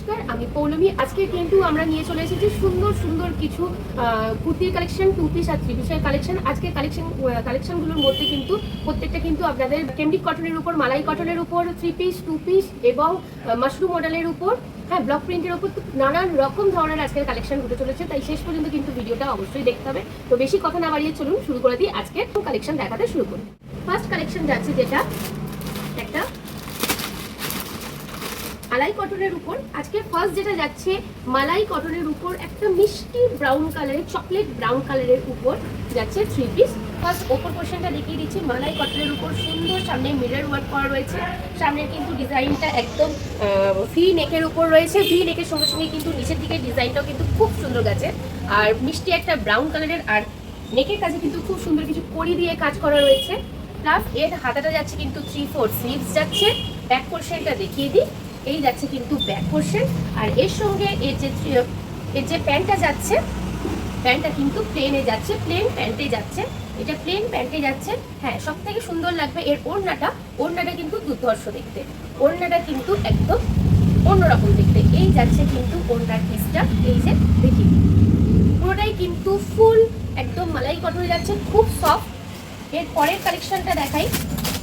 নমস্কার, আমি পৌলমী। আজকে কিন্তু আমরা নিয়ে চলে এসেছি সুন্দর সুন্দর কিছু কুর্তির কালেকশন, টু পিস আর থ্রি পিসের কালেকশন। আজকে কালেকশনগুলোর মধ্যে কিন্তু প্রত্যেকটা কিন্তু আপনাদের কেমব্রিক কটনের উপর, মালাই কটনের উপর, থ্রি পিস, টু পিস এবং মাশরুম মডেলের উপর, হ্যাঁ ব্লক প্রিন্টের উপর নানান রকম ধরনের আজকের কালেকশন হতে চলেছে। তাই শেষ পর্যন্ত কিন্তু ভিডিওটা অবশ্যই দেখতে হবে। তো বেশি কথা না বাড়িয়ে চলুন শুরু করে দিই, আজকে কালেকশন দেখাতে শুরু করি। ফার্স্ট কালেকশন যাচ্ছে যেটা একটা মালাই কটনের উপর। আজকে ফার্স্ট যেটা যাচ্ছে মালাই কটনের উপর একটা মিষ্টি ব্রাউন কালারের, চকলেট ব্রাউন কালারের উপর যাচ্ছে থ্রি পিস। ফার্স্ট ওপর পোর্শনটা দেখিয়ে দিচ্ছি। মালাই কটনের উপর সুন্দর সামনে মিরর ওয়ার্ক করা রয়েছে। সামনের কিন্তু ডিজাইনটা একদম ভি নেকের উপর রয়েছে। ভি নেকের সঙ্গে সঙ্গে কিন্তু নিচের দিকে ডিজাইনটাও কিন্তু খুব সুন্দর গেছে, আর মিষ্টি একটা ব্রাউন কালারের, আর নেকের কাছে কিন্তু খুব সুন্দর কিছু কড়ি দিয়ে কাজ করা রয়েছে। প্লাস এর হাতাটা যাচ্ছে কিন্তু 3/4 স্লিভস যাচ্ছে। ব্যাক পোর্শনটা দেখিয়ে দিই, এই যাচ্ছে কিন্তু ব্যাক পোর্শন। আর এর সঙ্গে এর যে প্যান্টটা যাচ্ছে, প্যান্টটা কিন্তু প্লেনে যাচ্ছে, প্লেন প্যান্টে যাচ্ছে। এটা প্লেন প্যান্টে যাচ্ছে। হ্যাঁ, সব থেকে সুন্দর লাগবে এর ওড়নাটা। ওড়নাটা কিন্তু দুর্ধর্ষ দেখতে, ওড়নাটা কিন্তু একদম অন্যরকম দেখতে। এই যাচ্ছে কিন্তু ওড়নার পিসটা, এই যে দেখি পুরোটাই কিন্তু ফুল একদম মালাই কটনে যাচ্ছে, খুব সফট। এর পরের কালেকশনটা দেখাই,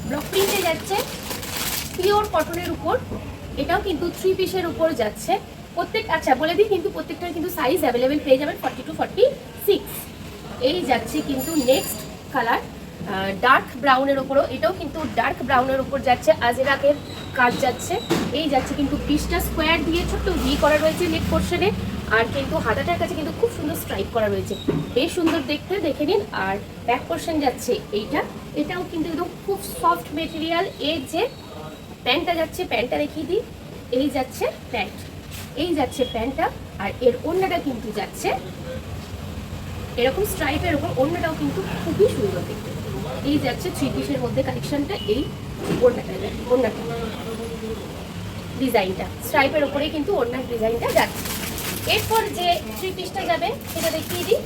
ব্লক প্রিন্টে যাচ্ছে, পিওর কটনের উপর। এটাও কিন্তু থ্রি পিসের উপর যাচ্ছে। আচ্ছা বলে দিই, কিন্তু প্রত্যেকটার কিন্তু সাইজ অ্যাভেলেবেল পেয়ে যাবেন 40 to 46। এই যাচ্ছে কিন্তু নেক্সট কালার ডার্ক ব্রাউনের উপরও, এটাও কিন্তু ডার্ক ব্রাউনের উপর যাচ্ছে। আজরাকের কাজ যাচ্ছে। এই যাচ্ছে কিন্তু পিসটা স্কোয়ার দিয়ে ছোট্ট ভি করা রয়েছে নেক পোর্শনে, আর কিন্তু হাতাটার কাছে কিন্তু খুব সুন্দর স্ট্রাইপ করা রয়েছে, বেশ সুন্দর দেখতে, দেখে নিন। আর ব্যাক পোর্শন যাচ্ছে এইটা, এটাও কিন্তু একদম খুব সফট মেটেরিয়াল। এর যে প্যান্টটা যাচ্ছে, প্যান্টটা দেখিয়ে দিই, এই যাচ্ছে প্যান্ট, এই যাচ্ছে প্যান্টটা। আর এর ওড়নাটা কিন্তু যাচ্ছে এরকম স্ট্রাইপের উপর, ওড়নাটাও কিন্তু খুবই সুন্দর দেখতে। এই যাচ্ছে থ্রি পিসের মধ্যে কালেকশনটা, এই ওড়নাটা ডিজাইনটা স্ট্রাইপের উপরে কিন্তু ওড়নার ডিজাইনটা যাচ্ছে। এরপর যে থ্রি পিসটা যাবে সেটা দেখিয়ে দিই,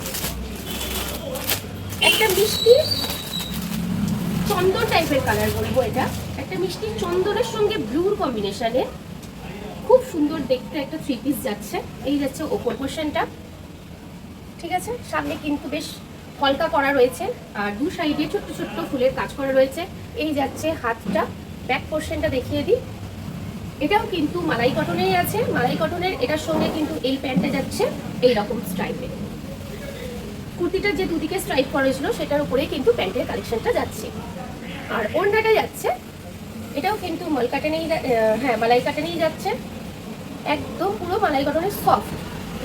একটা মিষ্টি চন্দন টাইপের কালার বলবো। এটা একটা মিষ্টি চন্দনের সঙ্গে ব্লুর কম্বিনেশনে খুব সুন্দর দেখতে একটা থ্রি পিস যাচ্ছে। এই যাচ্ছে ওপর পোর্শনটা, ঠিক আছে। সামনে কিন্তু বেশ কলকা করা রয়েছে, আর দু সাইডে ছোট্ট ছোট্ট ফুলের কাজ করা রয়েছে। এই যাচ্ছে হাতটা। ব্যাক পোর্শনটা দেখিয়ে দিই, এটাও কিন্তু মালাই কটনেই আছে। মালাই কটনের এটার সঙ্গে কিন্তু এই প্যান্টটা যাচ্ছে এইরকম স্ট্রাইপের। কুর্তিটার যে দুদিকে স্ট্রাইপ করা হয়েছিল সেটার উপরে কিন্তু প্যান্টের কালেকশনটা যাচ্ছে। আর ওড়নাটা যাচ্ছে, এটাও কিন্তু মালাই কাটনেই যাচ্ছে, একদম পুরো মালাই কটনের সফট।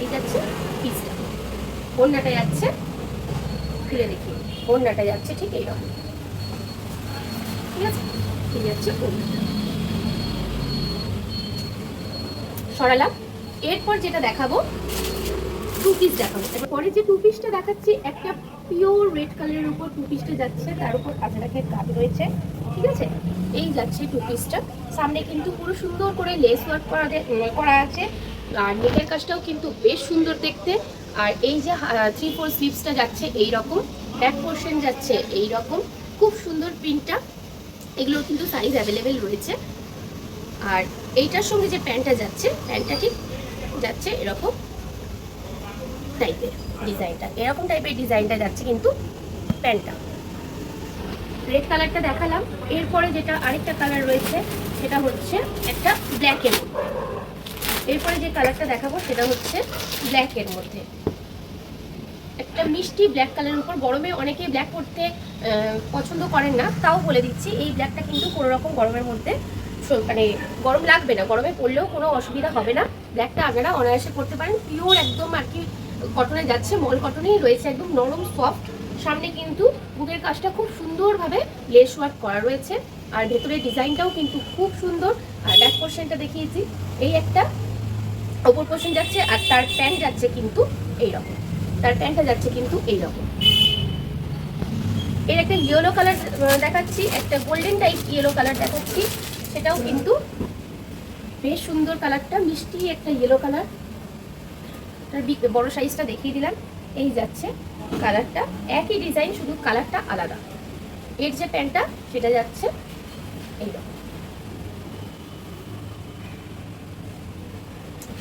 এই যাচ্ছে পিসটা, ওড়নাটা যাচ্ছে, খুলে দেখি, ওড়নাটা যাচ্ছে ঠিক এইরকম, ঠিক আছে। এই যাচ্ছে ওড়নাটা, সরালাম। এরপর যেটা দেখাবো টু পিস দেখাবো। পরে যে টু পিসটা দেখাচ্ছি, একটা পিওর রেড কালারের উপর টু পিসটা যাচ্ছে, তার উপর আজরাকের কাজ রয়েছে, ঠিক আছে। এই যাচ্ছে টু পিসটা। সামনে কিন্তু পুরো সুন্দর করে লেস ওয়ার্ক করা আছে, আর নেকের কাজটাও কিন্তু বেশ সুন্দর দেখতে। আর এই যে 3/4 স্লিভসটা যাচ্ছে এইরকম, ব্যাক পোর্শন যাচ্ছে এইরকম, খুব সুন্দর প্রিন্টটা। এগুলোর কিন্তু সাইজ অ্যাভেলেবেল রয়েছে। আর এইটার সঙ্গে যে প্যান্টটা যাচ্ছে, প্যান্টটা ঠিক যাচ্ছে এরকম টাইপের ডিজাইনটা, এরকম টাইপের ডিজাইনটা যাচ্ছে কিন্তু প্যান্টটা। রেড কালারটা দেখালাম। এরপরে যেটা আরেকটা কালার রয়েছে সেটা হচ্ছে একটা ব্ল্যাকের মধ্যে। এরপরে যে কালারটা দেখাবো সেটা হচ্ছে ব্ল্যাকের মধ্যে, একটা মিষ্টি ব্ল্যাক কালারের উপর। গরমে অনেকেই ব্ল্যাক পরতে পছন্দ করেন না, তাও বলে দিচ্ছি এই ব্ল্যাকটা কিন্তু কোনো রকম গরমের মধ্যে মানে গরম লাগবে না, গরমে পরলেও কোনো অসুবিধা হবে না। ব্ল্যাকটা আপনারা অনায়াসে পরতে পারেন। পিওর একদম আর কি কটনে যাচ্ছে, মল কটনেই রয়েছে, একদম নরম সফট। সামনে কিন্তু বুকের কাজটা খুব সুন্দরভাবে লেস ওয়ার্ক করা রয়েছে, আর ভেতরের ডিজাইনটাও কিন্তু খুব সুন্দর। আর ব্যাক পোর্শনটা দেখিয়েছি, এই একটা ওপর পোর্শন যাচ্ছে, আর তার প্যান্ট যাচ্ছে কিন্তু এইরকম, তার প্যান্টটা যাচ্ছে কিন্তু এইরকম। এর একটা ইয়েলো কালার দেখাচ্ছি, একটা গোল্ডেন টাইপ ইয়েলো কালার দেখাচ্ছি, সেটাও কিন্তু বেশ সুন্দর কালারটা, মিষ্টি একটা ইয়েলো কালার। বড় সাইজটা দেখিয়ে দিলাম। এই যাচ্ছে কালারটা, একই ডিজাইন, শুধু কালারটা আলাদা। এর যে প্যান্টটা সেটা যাচ্ছে এইরকম,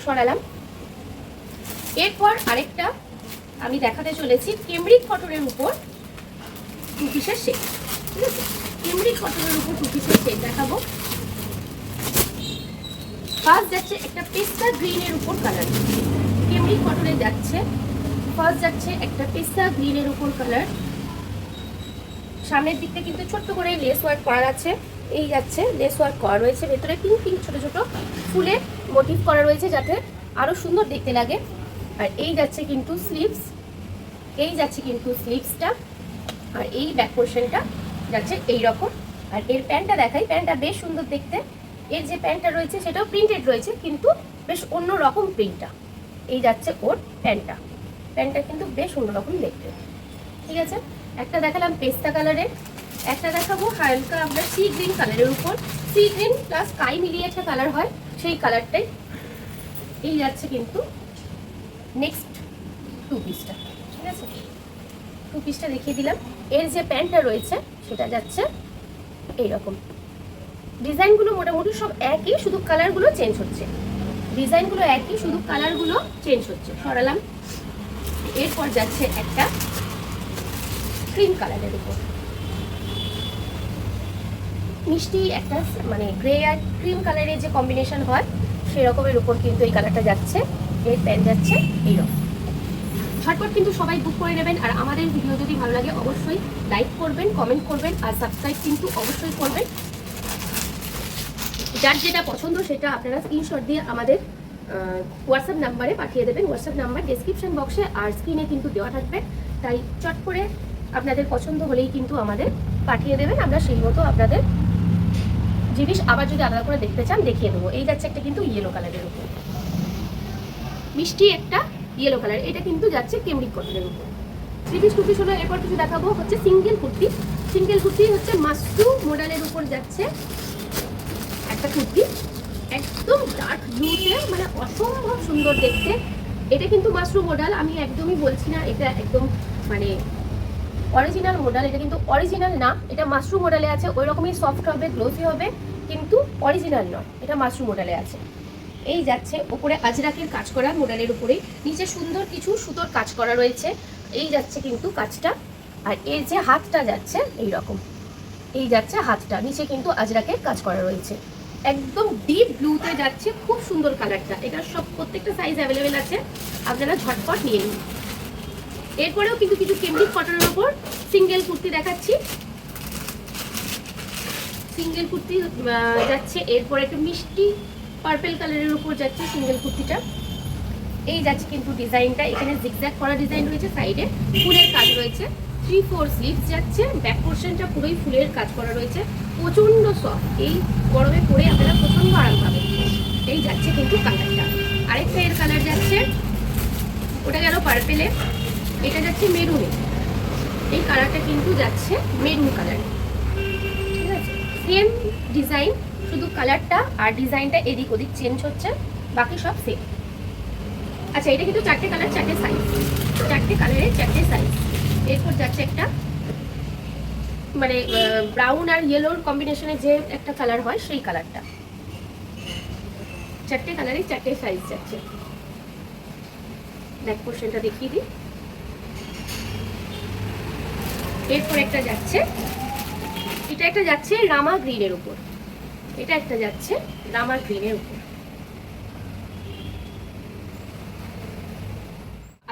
সরালাম। এরপর আরেকটা আমি দেখাতে চলেছি কেমব্রিক কটনের উপর 2 পিসের সেট। ঠিক আছে, কেমব্রিক কটনের উপর 2 পিসের সেট দেখাবো। ফার্স্ট যাচ্ছে একটা পেস্তা গ্রিনের উপর কালার, কেমব্রিক কটনে যাচ্ছে। ফার্স্ট যাচ্ছে একটা পেস্তা গ্রিনের উপর কালার। সামনের দিকটা কিন্তু ছোট্ট করে লেস ওয়ার্ক করা আছে, এই যাচ্ছে লেস ওয়ার্ক করা রয়েছে, ভেতরে পিঙ্ক পিঙ্ক ছোট ছোট ফুলের মোটিভ করা রয়েছে যাতে আরো সুন্দর দেখতে লাগে। আর এই যাচ্ছে কিন্তু স্লিভস, এই যাচ্ছে কিন্তু স্লিভসটা, আর এই ব্যাক পোর্শনটা যাচ্ছে এইরকম। আর এর প্যান্টটা দেখাই, প্যান্টটা বেশ সুন্দর দেখতে। এর যে প্যান্টটা রয়েছে সেটাও প্রিন্টেড রয়েছে, কিন্তু বেশ অন্য রকম প্রিন্টটা। এই যাচ্ছে ওর প্যান্টটা, প্যান্টটা কিন্তু বেশ অন্যরকম দেখতে। ঠিক আছে, একটা দেখালাম পেস্তা কালারের, একটা দেখাবো হালকা আপনার সি গ্রিন কালারের উপর। সি গ্রিন প্লাস স্কাই মিলিয়ে একটা কালার হয়, সেই কালারটাই। এই যাচ্ছে কিন্তু নেক্সট 2 পিসটা। ঠিক আছে, 2 পিসটা দেখিয়ে দিলাম। এর যে প্যান্টটা রয়েছে সেটা যাচ্ছে এইরকম। ডিজাইনগুলো মোটামুটি সব একই, শুধু কালারগুলো চেঞ্জ হচ্ছে। ডিজাইনগুলো একই, শুধু কালারগুলো চেঞ্জ হচ্ছে। সরালাম। এরপর যাচ্ছে একটা ক্রিম কালারের উপর, মিষ্টি একটা মানে গ্রে আর ক্রিম কালারের যে কম্বিনেশন হয় সেরকমের উপর কিন্তু এই কালারটা যাচ্ছে। এর প্যান্ট যাচ্ছে এইরকম। ঝটপট কিন্তু সবাই বুক করে নেবেন। আর আমাদের ভিডিও যদি ভালো লাগে অবশ্যই লাইক করবেন, কমেন্ট করবেন, আর সাবস্ক্রাইব কিন্তু অবশ্যই করবেন। যার যেটা পছন্দ সেটা আপনারা স্ক্রিনশট দিয়ে আমাদের হোয়াটসঅ্যাপ নাম্বারে পাঠিয়ে দেবেন। হোয়াটসঅ্যাপ নাম্বার ডেসক্রিপশন বক্সে আর স্ক্রিনে কিন্তু দেওয়া থাকবে, তাই চট করে আপনাদের পছন্দ হলেই কিন্তু আমাদের পাঠিয়ে দেবেন। আমরা সেই মতো আপনাদের জিনিস আবার যদি আলাদা করে দেখতে চান দেখিয়ে দেবো। এই যাচ্ছে একটা কিন্তু ইয়েলো কালারের উপর, মিষ্টি একটা ইয়েলো কালার। এটা কিন্তু যাচ্ছে কেমব্রিক কটনের উপর। 3 পিস 2 পিস হলো। এরপর কিছু দেখাবো হচ্ছে সিঙ্গেল কুর্তি। সিঙ্গেল কুর্তি হচ্ছে মাশরু মডেলের উপর যাচ্ছে একটা কুর্তি, একদম ডার্ক ব্লুতে, মানে অসম্ভব সুন্দর দেখতে। এটা কিন্তু মাশরু মডেল, আমি একদমই বলছি না এটা একদম মানে অরিজিনাল মডেল। এটা কিন্তু অরিজিনাল না, এটা মাশরু মডেলে আছে। ওই রকমই সফট হবে, গ্লোসি হবে, কিন্তু অরিজিনাল নয়, এটা মাশরু মডেলে আছে। এই যাচ্ছে ওপরে আজরাকের কাজ করা মডেলের উপরে, নিচে সুন্দর কিছু সুতোর কাজ করা রয়েছে। এই যাচ্ছে কিন্তু কাজটা। আর এর যে হাতটা যাচ্ছে এই রকম, এই যাচ্ছে হাতটা, নিচে কিন্তু আজরাকের কাজ করা রয়েছে। একদম ডিপ ব্লুতে যাচ্ছে, খুব সুন্দর কালারটা। এটা সব প্রত্যেকটা সাইজ অ্যাভেলেবেল আছে, আপনারা ঝটপট নিয়ে নিন। এরপরেও কিন্তু কিছু কেমব্রিক কটনের উপর সিঙ্গেল কুর্তি দেখাচ্ছি। সিঙ্গেল কুর্তি যাচ্ছে। এরপর একটু মিষ্টি পার্পল কালারের উপর যাচ্ছে সিঙ্গেল কুর্তিটা। এই যাচ্ছে কিন্তু ডিজাইনটা, এখানে জিগজ্যাগ করা ডিজাইন রয়েছে, সাইডে ফুলের কাজ রয়েছে। 3/4 স্লিভস যাচ্ছে, ব্যাক পোর্শনটা পুরোই ফুলের কাজ করা রয়েছে, প্রচন্ড সফট। এই গরমে পরে আপনারা প্রচন্ড আরাম পাবেন। এই যাচ্ছে কিন্তু কালারটা। আরেকটা এর কালার যাচ্ছে, ওটা গেল পার্পেলে, এটা যাচ্ছে মেরুনে। এই কালারটা কিন্তু যাচ্ছে মেরুন কালারে। ঠিক আছে, সেম ডিজাইন, শুধু কালারটা আর ডিজাইনটা এদিক ওদিক চেঞ্জ হচ্ছে, বাকি সব সেম। আচ্ছা, এটা কিন্তু 4টে কালার 4টে সাইজ, 4টে কালারে 4টে সাইজ। এরপর যাচ্ছে একটা মানে ব্রাউন আর ইয়েলোর কম্বিনেশনে যে একটা কালার হয় সেই কালারটা। 4টে কালারে 4টে সাইজ যাচ্ছে। ব্যাক পোর্শনটা দেখিয়ে দিই। এরপর একটা যাচ্ছে, এটা একটা যাচ্ছে রামা গ্রিনের উপর, এটা একটা যাচ্ছে রামা গ্রিনের উপর।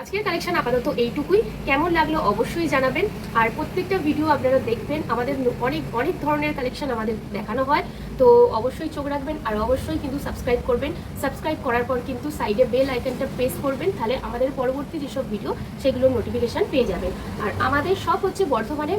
আজকের কালেকশন আপাতত এইটুকুই। কেমন লাগলো অবশ্যই জানাবেন। আর প্রত্যেকটা ভিডিও আপনারা দেখবেন, আমাদের অনেক অনেক ধরনের কালেকশন আমাদের দেখানো হয়, তো অবশ্যই চোখ রাখবেন। আর অবশ্যই কিন্তু সাবস্ক্রাইব করবেন। সাবস্ক্রাইব করার পর কিন্তু সাইডে বেল আইকনটা প্রেস করবেন, তাহলে আমাদের পরবর্তী যেসব ভিডিও সেগুলোর নোটিফিকেশান পেয়ে যাবেন। আর আমাদের শপ হচ্ছে বর্ধমানে,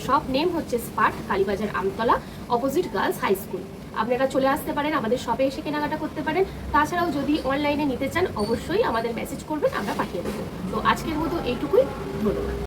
শপ নেম হচ্ছে স্পার্ট, Kalibazar Amtala, opposite girls high school. আপনারা চলে আসতে পারেন, আমাদের শপে এসে কেনাকাটা করতে পারেন। তাছাড়াও যদি অনলাইনে নিতে চান অবশ্যই আমাদের মেসেজ করবেন, আমরা পাঠিয়ে দেবো। তো আজকের মতো এইটুকুই, ধন্যবাদ।